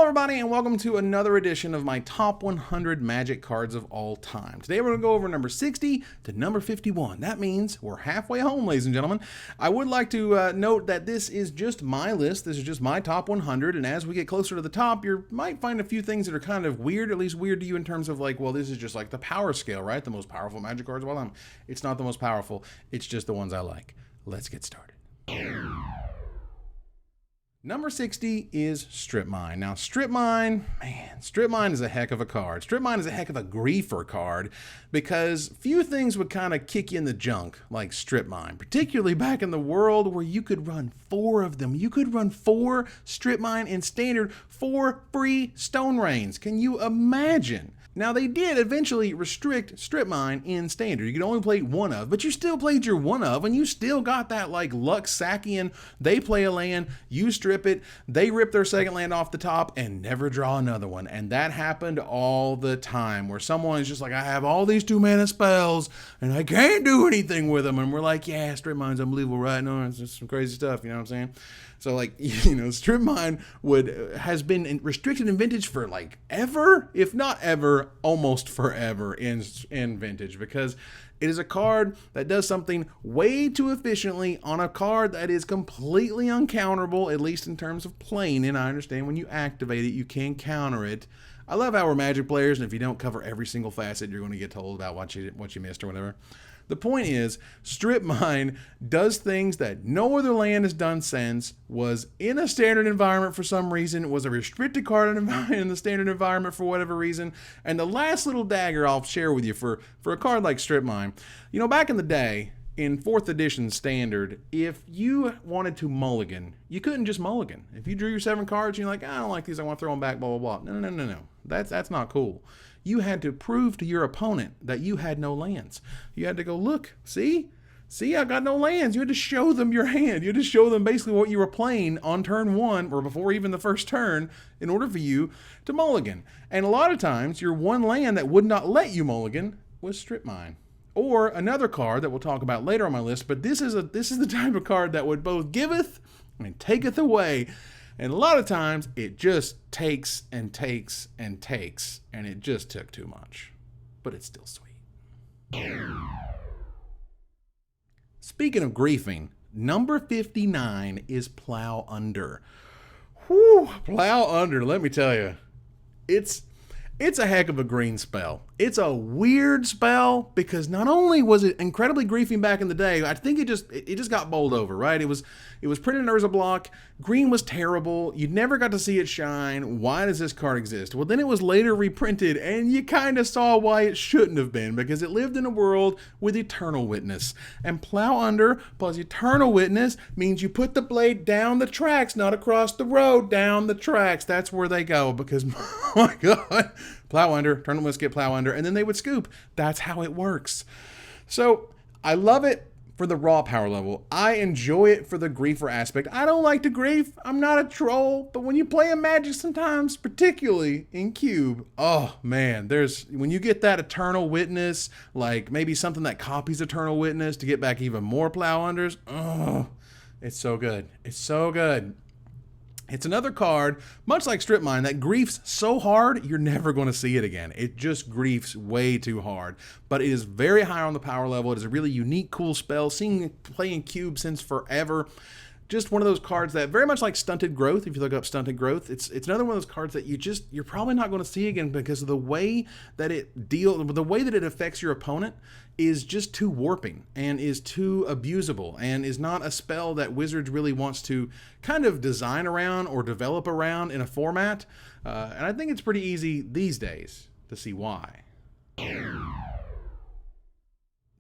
everybody, and welcome to another edition of my top 100 Magic cards of all time. Today we're going to go over number 60 to number 51. That means we're halfway home, ladies and gentlemen. I would like to note that this is just my list. This is just my top 100, and as we get closer to the top, you might find a few things that are kind of weird, at least weird to you in terms of like, well, this is just like the power scale, right? The most powerful Magic cards of all time. It's not the most powerful. It's just the ones I like. Let's get started. Number 60 is Strip Mine. Now, Strip Mine, man, Strip Mine is a heck of a card. Strip Mine is a heck of a griefer card because few things would kind of kick you in the junk like Strip Mine, particularly back in the world where you could run 4 of them. You could run 4 Strip Mine in Standard for free Stone Rains. Can you imagine? Now, they did eventually restrict Strip Mine in Standard. You could only play one of, but you still played your one of, and you still got that, like, Luxacian. They play a land, you strip it, they rip their second land off the top, and never draw another one. And that happened all the time, where someone is just like, I have all these 2-mana spells, and I can't do anything with them. And we're like, yeah, Strip Mine's unbelievable, right? No, it's just some crazy stuff, you know what I'm saying? So, like, you know, Strip Mine has been restricted in Vintage for, like, ever, if not ever, almost forever in Vintage, because it is a card that does something way too efficiently on a card that is completely uncounterable, at least in terms of playing it. I understand when you activate it, you can counter it. I love how we're Magic players, and if you don't cover every single facet, you're going to get told about what you missed or whatever. The point is, Strip Mine does things that no other land has done since, was in a Standard environment for some reason, was a restricted card in the Standard environment for whatever reason, and the last little dagger I'll share with you for a card like Strip Mine. You know, back in the day, in 4th edition Standard, if you wanted to mulligan, you couldn't just mulligan. If you drew your 7 cards and you're like, I don't like these, I want to throw them back, blah, blah, blah. No. That's not cool. You had to prove to your opponent that you had no lands. You had to go, look, see, I got no lands. You had to show them your hand. You had to show them basically what you were playing on turn 1 or before even the first turn in order for you to mulligan. And a lot of times, your one land that would not let you mulligan was Strip Mine. Or another card that we'll talk about later on my list, but this is the type of card that would both giveth and taketh away. And a lot of times, it just takes and takes and takes, and it just took too much. But it's still sweet. Speaking of griefing, number 59 is Plow Under. Whew, Plow Under, let me tell you. It's a heck of a green spell. It's a weird spell because not only was it incredibly griefing back in the day, I think it just got bowled over, right? It was printed in Urza block. Green was terrible. You never got to see it shine. Why does this card exist? Well, then it was later reprinted, and you kind of saw why it shouldn't have been, because it lived in a world with Eternal Witness. And Plow Under plus Eternal Witness means you put the blade down the tracks, not across the road, down the tracks. That's where they go, because, my God, Plow Under, Eternal Witness get Plow Under, and then they would scoop. That's how it works. So I love it for the raw power level. I enjoy it for the griefer aspect. I don't like to grief. I'm not a troll, but when you play a Magic sometimes, particularly in Cube, oh man, when you get that Eternal Witness, like maybe something that copies Eternal Witness to get back even more Plow Unders, oh, it's so good. It's so good. It's another card, much like Strip Mine, that griefs so hard, you're never going to see it again. It just griefs way too hard. But it is very high on the power level. It is a really unique, cool spell. Seeing it play in Cube since forever. Just one of those cards that very much like Stunted Growth. If you look up Stunted Growth, it's another one of those cards that you're probably not going to see again because of the way that it affects your opponent is just too warping and is too abusable and is not a spell that Wizards really wants to kind of design around or develop around in a format. And I think it's pretty easy these days to see why.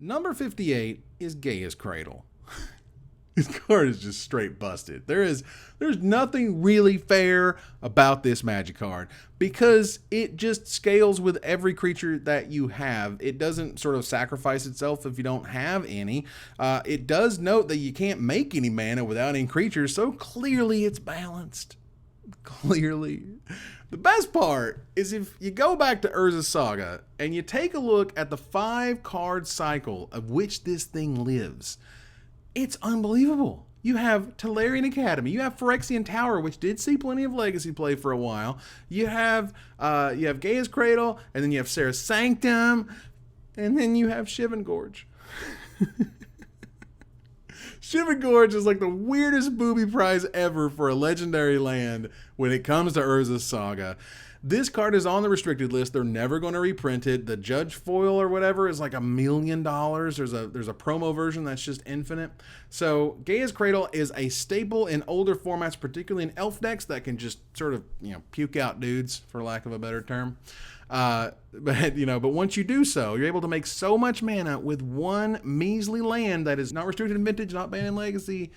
Number 58 is Gaea's Cradle. This card is just straight busted. There's nothing really fair about this Magic card because it just scales with every creature that you have. It doesn't sort of sacrifice itself if you don't have any. It does note that you can't make any mana without any creatures, so clearly it's balanced. Clearly. The best part is if you go back to Urza Saga and you take a look at the 5-card cycle of which this thing lives, it's unbelievable. You have Tolarian Academy. You have Phyrexian Tower, which did see plenty of legacy play for a while. You have Gaia's Cradle, and then you have Serra's Sanctum, and then you have Shivan Gorge. Shivan Gorge is like the weirdest booby prize ever for a legendary land when it comes to Urza's Saga. This card is on the restricted list. They're never going to reprint it. The Judge foil or whatever is like $1 million. There's a promo version that's just infinite. So Gaia's Cradle is a staple in older formats, particularly in elf decks that can just sort of, puke out dudes, for lack of a better term. But once you do so, you're able to make so much mana with one measly land that is not restricted in Vintage, not banned in Legacy,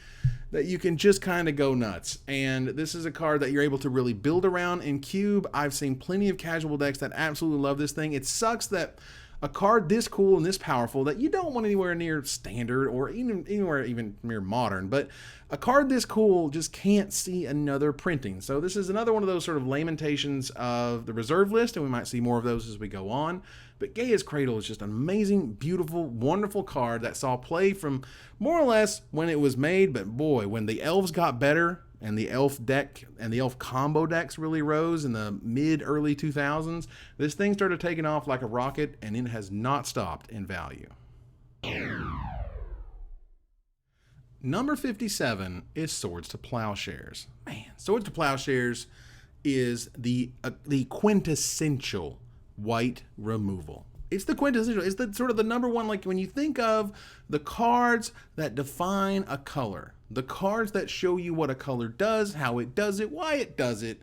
that you can just kind of go nuts. And this is a card that you're able to really build around in Cube. I've seen plenty of casual decks that absolutely love this thing. It sucks that a card this cool and this powerful that you don't want anywhere near standard or anywhere even near modern, but a card this cool just can't see another printing. So this is another one of those sort of lamentations of the reserve list, and we might see more of those as we go on. But Gaia's Cradle is just an amazing, beautiful, wonderful card that saw play from more or less when it was made, but boy, when the elves got better and the elf deck and the elf combo decks really rose in the mid-early 2000s, this thing started taking off like a rocket, and it has not stopped in value. Number 57 is Swords to Plowshares. Man, Swords to Plowshares is the quintessential white removal. It's the quintessential. It's the sort of the number one, like when you think of the cards that define a color, the cards that show you what a color does, how it does it, why it does it.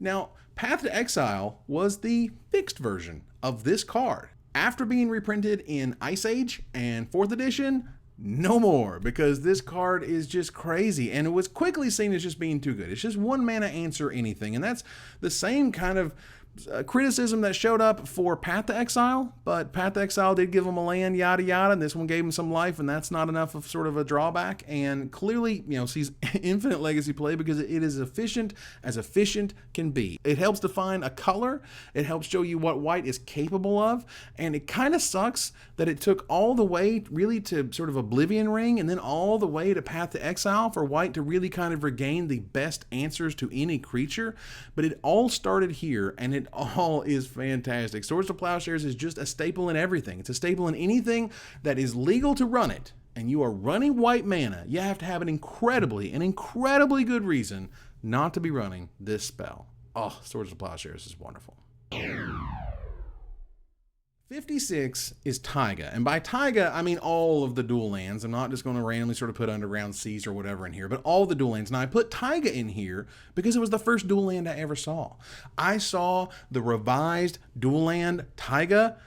Now, Path to Exile was the fixed version of this card. After being reprinted in Ice Age and 4th edition, no more, because this card is just crazy, and it was quickly seen as just being too good. It's just one mana answer anything, and that's the same kind of criticism that showed up for Path to Exile, but Path to Exile did give him a land, yada yada, and this one gave him some life, and that's not enough of sort of a drawback, and clearly, sees infinite legacy play because it is efficient as efficient can be. It helps define a color, it helps show you what white is capable of, and it kind of sucks that it took all the way really to sort of Oblivion Ring and then all the way to Path to Exile for white to really kind of regain the best answers to any creature, but it all started here, and it all is fantastic. Swords to Plowshares is just a staple in everything. It's a staple in anything that is legal to run it, and you are running white mana. You have to have an incredibly good reason not to be running this spell. Oh, Swords to Plowshares is wonderful. 56 is Taiga, and by Taiga I mean all of the dual lands. I'm not just going to randomly sort of put Underground Seas or whatever in here, but all the dual lands. Now I put Taiga in here because it was the first dual land I ever saw. I saw the revised dual land Taiga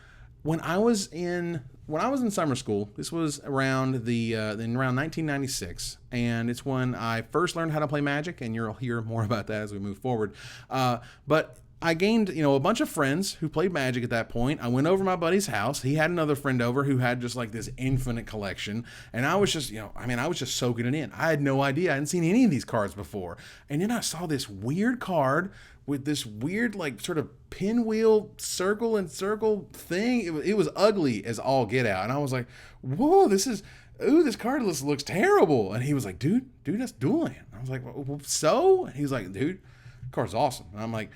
when I was in summer school. This was around around 1996, and it's when I first learned how to play Magic, and you'll hear more about that as we move forward. But I gained, a bunch of friends who played Magic at that point. I went over to my buddy's house. He had another friend over who had just like this infinite collection. And I was just, I was just soaking it in. I had no idea. I hadn't seen any of these cards before. And then I saw this weird card with this weird, like, sort of pinwheel circle and circle thing. It was ugly as all get out. And I was like, whoa, this card looks terrible. And he was like, dude, that's dual land. I was like, well, so? And he was like, dude, card's awesome. And I'm like,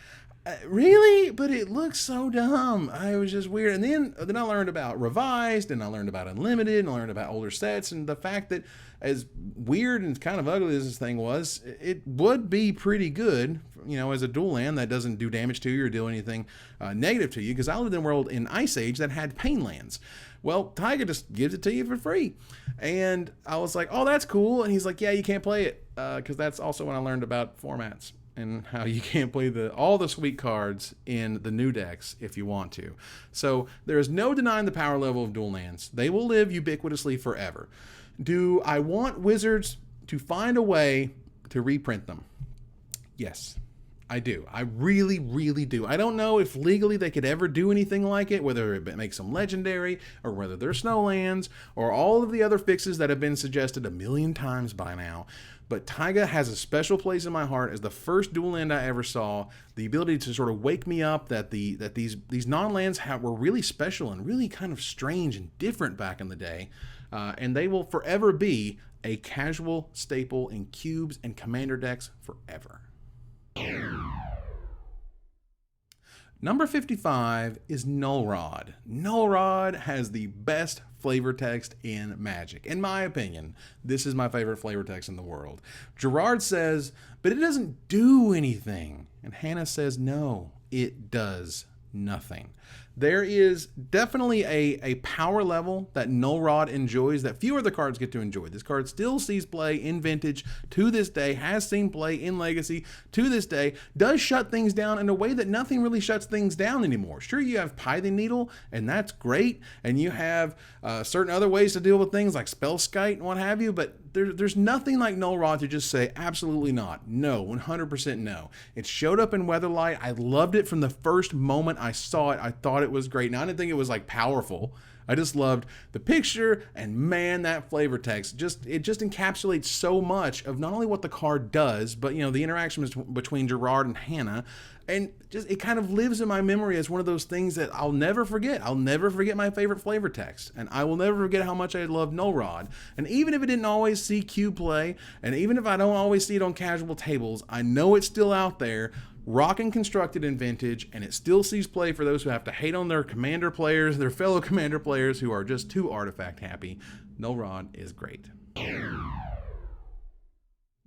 really? But it looks so dumb. I was just weird. And then I learned about Revised, and I learned about Unlimited, and I learned about older sets, and the fact that as weird and kind of ugly as this thing was, it would be pretty good, as a dual land that doesn't do damage to you or do anything negative to you, because I lived in a world in Ice Age that had pain lands. Well, Taiga just gives it to you for free. And I was like, oh, that's cool. And he's like, yeah, you can't play it, because that's also when I learned about formats and how you can't play all the sweet cards in the new decks if you want to. So there is no denying the power level of dual lands. They will live ubiquitously forever. Do I want Wizards to find a way to reprint them? Yes, I do. I really, really do. I don't know if legally they could ever do anything like it, whether it makes them legendary or whether they're snowlands or all of the other fixes that have been suggested a million times by now. But Taiga has a special place in my heart as the first dual land I ever saw. The ability to sort of wake me up that these non-lands were really special and really kind of strange and different back in the day. And they will forever be a casual staple in cubes and commander decks forever. Number 55 is Null Rod. Null Rod has the best flavor text in Magic. In my opinion, this is my favorite flavor text in the world. Gerard says, but it doesn't do anything. And Hannah says, no, it does nothing. There is definitely a power level that Null Rod enjoys that few other cards get to enjoy. This card still sees play in Vintage to this day, has seen play in Legacy to this day, does shut things down in a way that nothing really shuts things down anymore. Sure, you have Pithing Needle, and that's great, and you have certain other ways to deal with things like Spellskite and what have you, but there's nothing like Null Rod to just say, absolutely not. No, 100% no. It showed up in Weatherlight. I loved it from the first moment I saw it. I thought it was great. Now, I didn't think it was like powerful. I just loved the picture, and man, that flavor text it just encapsulates so much of not only what the card does, but the interaction between Gerard and Hannah, and just it kind of lives in my memory as one of those things that I'll never forget. I'll never forget my favorite flavor text, and I will never forget how much I love Null Rod. And even if it didn't always see cube play, and even if I don't always see it on casual tables, I know it's still out there, rocking constructed in Vintage, and it still sees play for those who have to hate on their commander players, their fellow commander players who are just too artifact happy. Null Rod is great.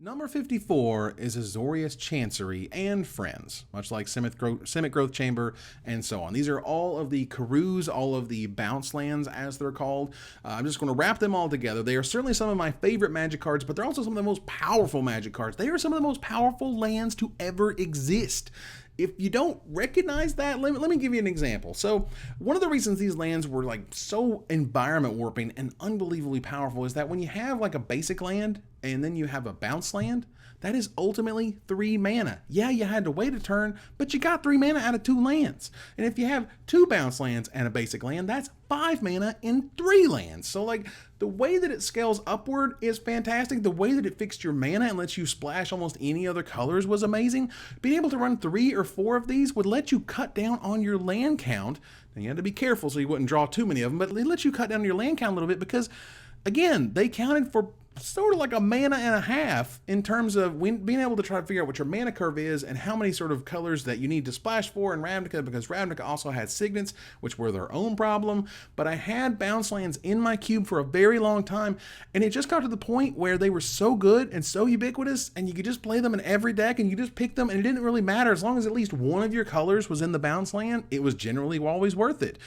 Number 54 is Azorius Chancery and Friends, much like Simic Growth Chamber and so on. These are all of the Karoos, all of the bounce lands as they're called. I'm just going to wrap them all together. They are certainly some of my favorite Magic cards, but they're also some of the most powerful Magic cards. They are some of the most powerful lands to ever exist. If you don't recognize that, let me give you an example. So one of the reasons these lands were like so environment warping and unbelievably powerful is that when you have like a basic land and then you have a bounce land, that is ultimately 3 mana. Yeah, you had to wait a turn, but you got 3 mana out of 2 lands. And if you have 2 bounce lands and a basic land, that's 5 mana in 3 lands. So like the way that it scales upward is fantastic. The way that it fixed your mana and lets you splash almost any other colors was amazing. Being able to run 3 or 4 of these would let you cut down on your land count. And you had to be careful so you wouldn't draw too many of them, but it lets you cut down your land count a little bit because, again, they counted for sort of like a mana and a half in terms of being able to try to figure out what your mana curve is and how many sort of colors that you need to splash for in Ravnica, because Ravnica also had Signets, which were their own problem. But I had bounce lands in my cube for a very long time, and it just got to the point where they were so good and so ubiquitous, and you could just play them in every deck, and you just pick them, and it didn't really matter. As long as at least one of your colors was in the bounce land, it was generally always worth it.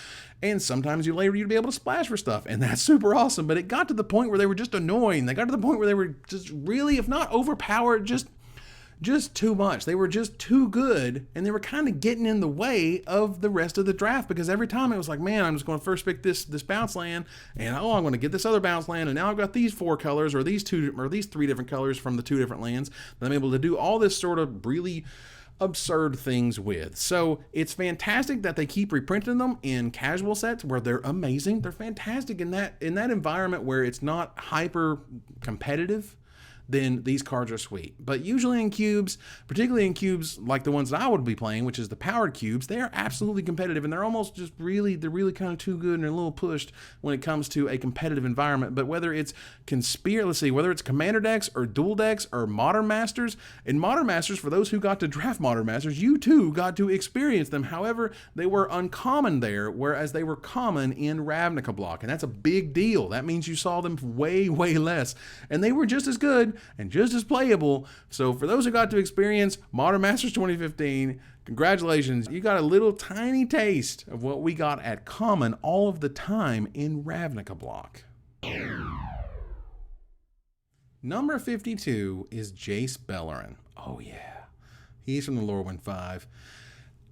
And sometimes you'd be able to splash for stuff, and that's super awesome. But it got to the point where they were just annoying. They got to the point where they were just really, if not overpowered, just too much. They were just too good, and they were kind of getting in the way of the rest of the draft, because every time it was like, man, I'm just going to first pick this bounce land, and I'm going to get this other bounce land, and now I've got these 4 colors or these 3 different colors from the 2 different lands that I'm able to do all this sort of really absurd things with. So it's fantastic that they keep reprinting them in casual sets where they're amazing. They're fantastic in that environment where it's not hyper competitive. Then these cards are sweet. But usually in cubes, particularly in cubes like the ones that I would be playing, which is the powered cubes, they are absolutely competitive, and they're almost just really kind of too good and they're a little pushed when it comes to a competitive environment. But whether it's whether it's Commander decks or Dual decks or Modern Masters, in Modern Masters, for those who got to draft Modern Masters, you too got to experience them. However, they were uncommon there, whereas they were common in Ravnica block, and that's a big deal. That means you saw them way less, and they were just as good and just as playable. So for those who got to experience Modern Masters 2015, congratulations. You got a little tiny taste of what we got at common all of the time in Ravnica block. Number 52 is Jace Beleren. Oh yeah, he's from the Lorwyn 5.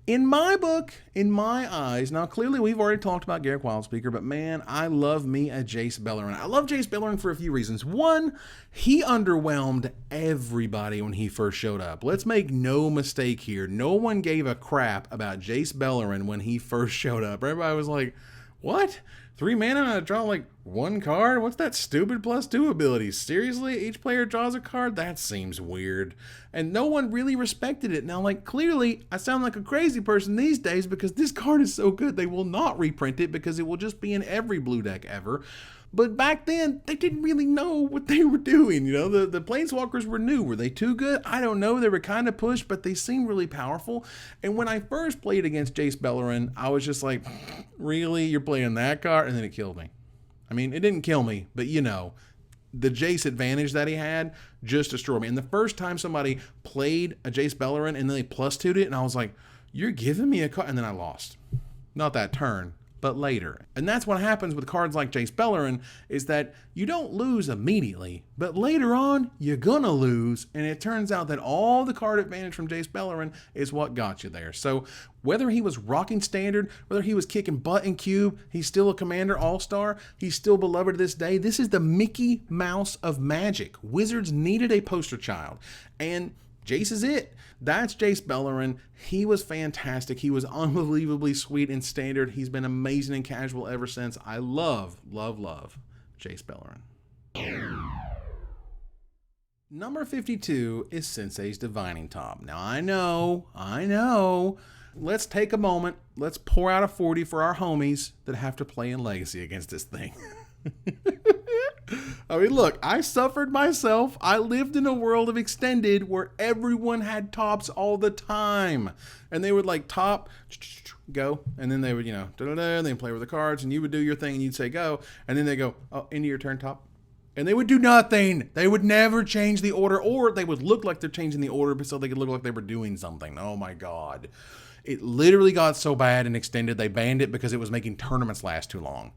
In my book, in my eyes, now clearly we've already talked about Garrett Wildspeaker, but man, I love me a Jace Beleren. I love Jace Beleren for a few reasons. One, he underwhelmed everybody when he first showed up. Let's make no mistake here. No one gave a crap about Jace Beleren when he first showed up. Everybody was like, what? 3 mana and I draw like 1 card? What's that stupid +2 ability? Seriously? Each player draws a card? That seems weird. And no one really respected it. Now, like, clearly, I sound like a crazy person these days because this card is so good they will not reprint it because it will just be in every blue deck ever. But back then, they didn't really know what they were doing. You know, the Planeswalkers were new. Were they too good? I don't know. They were kind of pushed, but they seemed really powerful. And when I first played against Jace Beleren, I was just like, really? You're playing that card? And then it killed me. I mean, it didn't kill me, but you know, the Jace advantage that he had just destroyed me. And the first time somebody played a Jace Beleren and then they plus 2'd it, and I was like, you're giving me a card. And then I lost. Not that turn, but later. And that's what happens with cards like Jace Beleren, is that you don't lose immediately, but later on, you're gonna lose. And it turns out that all the card advantage from Jace Beleren is what got you there. So whether he was rocking standard, whether he was kicking butt in cube, he's still a Commander All-Star. He's still beloved to this day. This is the Mickey Mouse of Magic. Wizards needed a poster child, and Jace is it. That's Jace Beleren. He was fantastic. He was unbelievably sweet in standard. He's been amazing in casual ever since. I love, love, love Jace Beleren. Number 52 is Sensei's Divining Top. Now, I know. Let's take a moment. Let's pour out a 40 for our homies that have to play in Legacy against this thing. I mean, look, I suffered myself. I lived in a world of Extended where everyone had tops all the time. And they would like top, go, and then they would, you know, and then play with the cards, and you would do your thing, and you'd say go, and then they go, oh, into your turn, top. And they would do nothing. They would never change the order, or they would look like they're changing the order so they could look like they were doing something. Oh my God. It literally got so bad in Extended, they banned it because it was making tournaments last too long.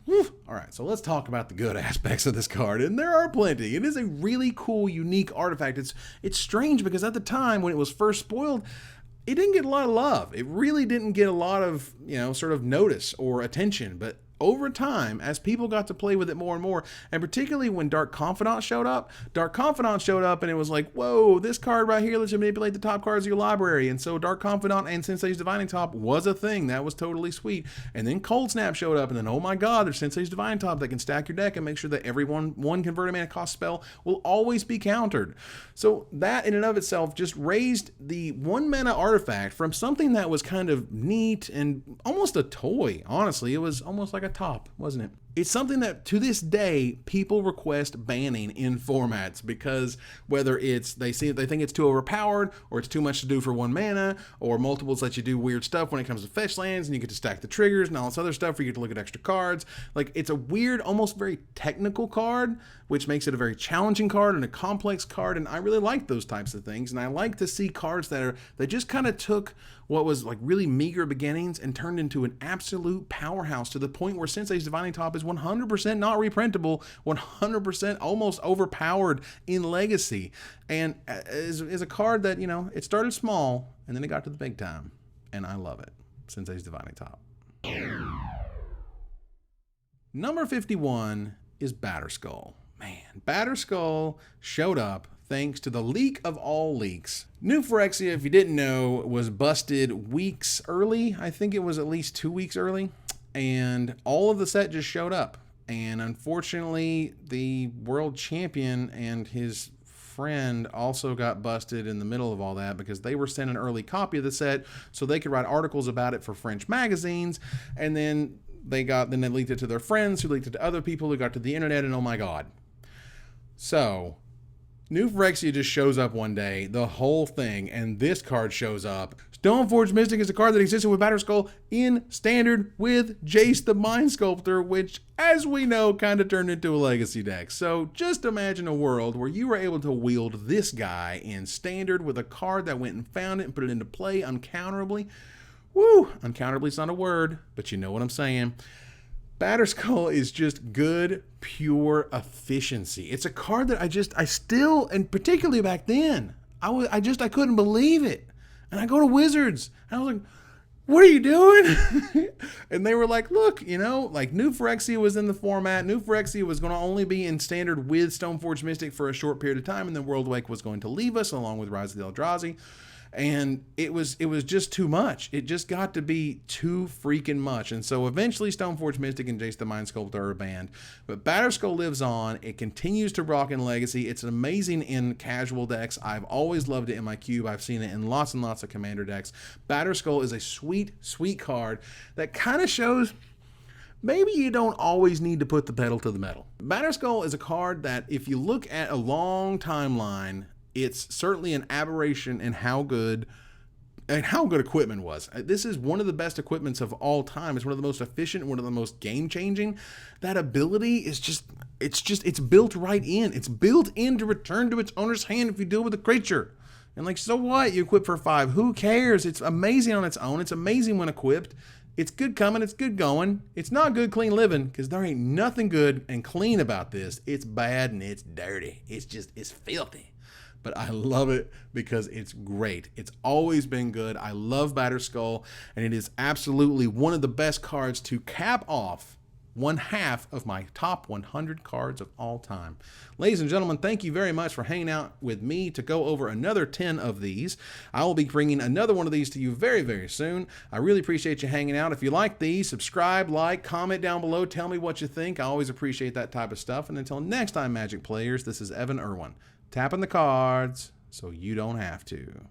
Whew. All right, so let's talk about the good aspects of this card, and there are plenty. It is a really cool, unique artifact. It's strange because at the time when it was first spoiled, it didn't get a lot of love. It really didn't get a lot of, you know, sort of notice or attention, but over time, as people got to play with it more and more, and particularly when Dark Confidant showed up and it was like, whoa, this card right here lets you manipulate the top cards of your library. And so Dark Confidant and Sensei's Divining Top was a thing. That was totally sweet. And then Cold Snap showed up, and then, oh my God, there's Sensei's Divining Top that can stack your deck and make sure that every one converted mana cost spell will always be countered. So that in and of itself just raised the 1 mana artifact from something that was kind of neat and almost a toy, honestly. It was almost like a top, wasn't it? It's something that to this day people request banning in formats because whether it's they think it's too overpowered, or it's too much to do for 1 mana, or multiples let you do weird stuff when it comes to fetch lands and you get to stack the triggers and all this other stuff where you get to look at extra cards. Like, it's a weird, almost very technical card, which makes it a very challenging card and a complex card, and I really like those types of things. And I like to see cards that just kind of took what was like really meager beginnings and turned into an absolute powerhouse to the point where Sensei's Divining Top is 100% not reprintable, 100% almost overpowered in Legacy, and is a card that, you know, it started small and then it got to the big time, and I love it. Sensei's Divining Top. Number 51 is Batterskull. Man, Batterskull showed up thanks to the leak of all leaks. New Phyrexia, if you didn't know, was busted weeks early. I think it was at least 2 weeks early. And all of the set just showed up. And unfortunately, the world champion and his friend also got busted in the middle of all that because they were sent an early copy of the set so they could write articles about it for French magazines. And then they leaked it to their friends, who leaked it to other people, who got to the internet, and oh my God. So New Phyrexia just shows up one day, the whole thing, and this card shows up. Stoneforge Mystic is a card that existed with Batterskull in Standard with Jace the Mind Sculptor, which, as we know, kind of turned into a Legacy deck. So just imagine a world where you were able to wield this guy in Standard with a card that went and found it and put it into play uncounterably. Woo! Uncounterably is not a word, but you know what I'm saying. Batterskull is just good, pure efficiency. It's a card that I still, and particularly back then, I couldn't believe it. And I go to Wizards, and I was like, what are you doing? And they were like, look, you know, like New Phyrexia was in the format. New Phyrexia was going to only be in Standard with Stoneforge Mystic for a short period of time, and then Worldwake was going to leave us along with Rise of the Eldrazi. And it was just too much. It just got to be too freaking much. And so eventually Stoneforge Mystic and Jace the Mind Sculptor are banned. But Batterskull lives on. It continues to rock in Legacy. It's amazing in casual decks. I've always loved it in my cube. I've seen it in lots and lots of Commander decks. Batterskull is a sweet, sweet card that kind of shows maybe you don't always need to put the pedal to the metal. Batterskull is a card that, if you look at a long timeline, it's certainly an aberration in how good equipment was. This is one of the best equipments of all time. It's one of the most efficient, one of the most game-changing. That ability is it's built right in. It's built in to return to its owner's hand if you deal with a creature. And like, so what? You equip for 5. Who cares? It's amazing on its own. It's amazing when equipped. It's good coming. It's good going. It's not good clean living, because there ain't nothing good and clean about this. It's bad and it's dirty. It's filthy. But I love it because it's great. It's always been good. I love Batterskull, and it is absolutely one of the best cards to cap off one half of my top 100 cards of all time. Ladies and gentlemen, thank you very much for hanging out with me to go over another 10 of these. I will be bringing another one of these to you very, very soon. I really appreciate you hanging out. If you like these, subscribe, like, comment down below. Tell me what you think. I always appreciate that type of stuff. And until next time, Magic players, this is Evan Erwin, tapping the cards so you don't have to.